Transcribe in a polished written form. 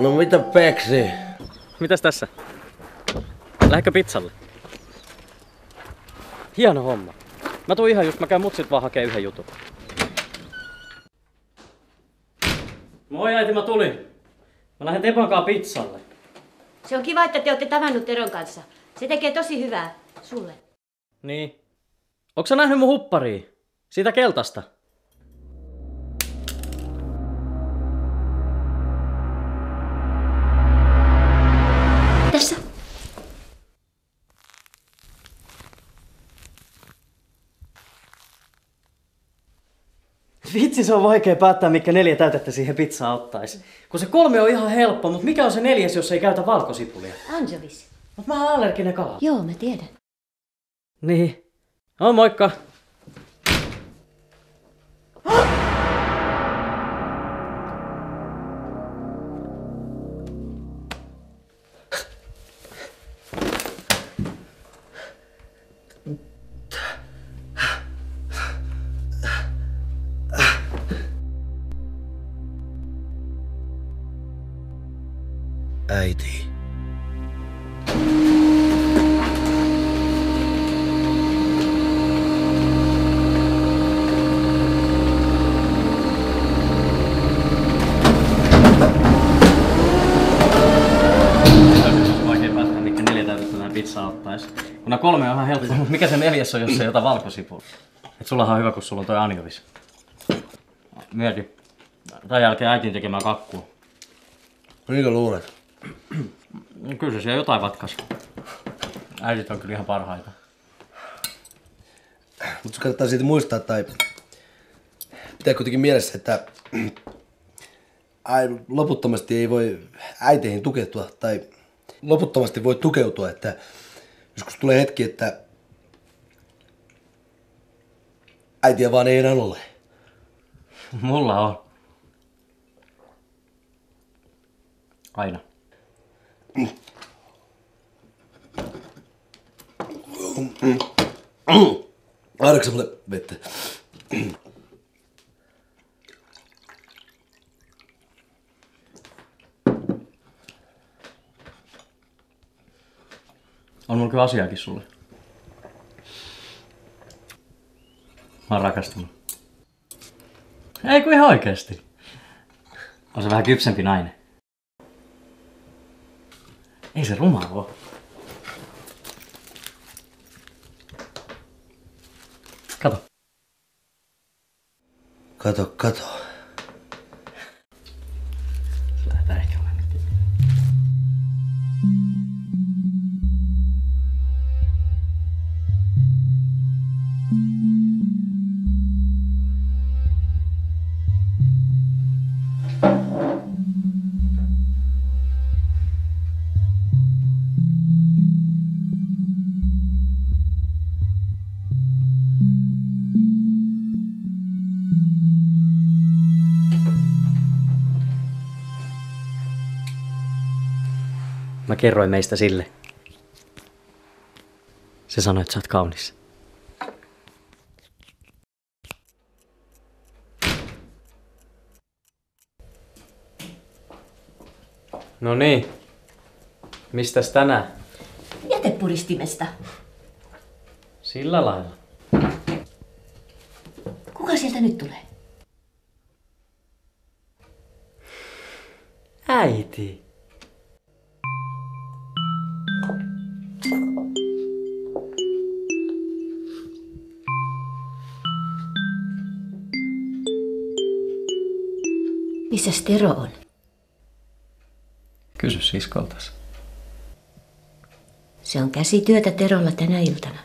No mitä peksi? Mitäs tässä? Lähdekö pizzalle? Hieno homma. Mä tuun ihan just, mä käyn mutsit vaan hakee yhden jutun. Moi äiti, mä tulin. Mä lähden Tepan kanssa pizzalle. Se on kiva, että te olette tavannut Teron kanssa. Se tekee tosi hyvää sulle. Niin. Onko sä nähnyt mun hupparia? Siitä keltaista. Tässä. Vitsi, se on vaikea päättää, mikä 4 täytettä siihen pizzaan ottais. Kun se 3 on ihan helppo, mutta mikä on se 4, jos ei käytä valkosipulia? Anjovis. Mut mä oon allerginen kala. Joo, mä tiedän. Niin. No moikka. Äiti. Vaikea päättää, mikä 4 täytettä tähän pizzaan ottais. Kun nämä 3 on ihan helppo, mutta mikä se 4 on, jos ei ota valkosipua? Et sullahan on hyvä, kun sulla on toi anjovis. Mieti. Tämän jälkeen äitin tekemään kakkua. Niinkö luulet? Kyllä se siellä jotain vatkas. Äidit on kyllä ihan parhaita. Mutta se kannattaa siitä muistaa tai pitää kuitenkin mielessä, että loputtomasti ei voi äiteihin tukeutua tai loputtomasti voi tukeutua, että joskus tulee hetki, että äitiä vaan ei enää ole. Mulla on. Aina. Annatko mulle vettä? On mulla kyllä asiaakin sulle. Mä oon rakastunut. Ei kun ihan oikeesti. On se vähän kypsempi nainen. Ei se ruma oo. Kato. Kato. Lähdetään ehkä olla nyt. Mä kerroin meistä sille. Se sanoi, että sä oot kaunis. No niin. Mistäs tänään? Jätepuristimesta. Sillä lailla. Kuka sieltä nyt tulee? Äiti. Missäs Tero on? Kysy siskoltas. Se on käsityötä Terolla tänä iltana.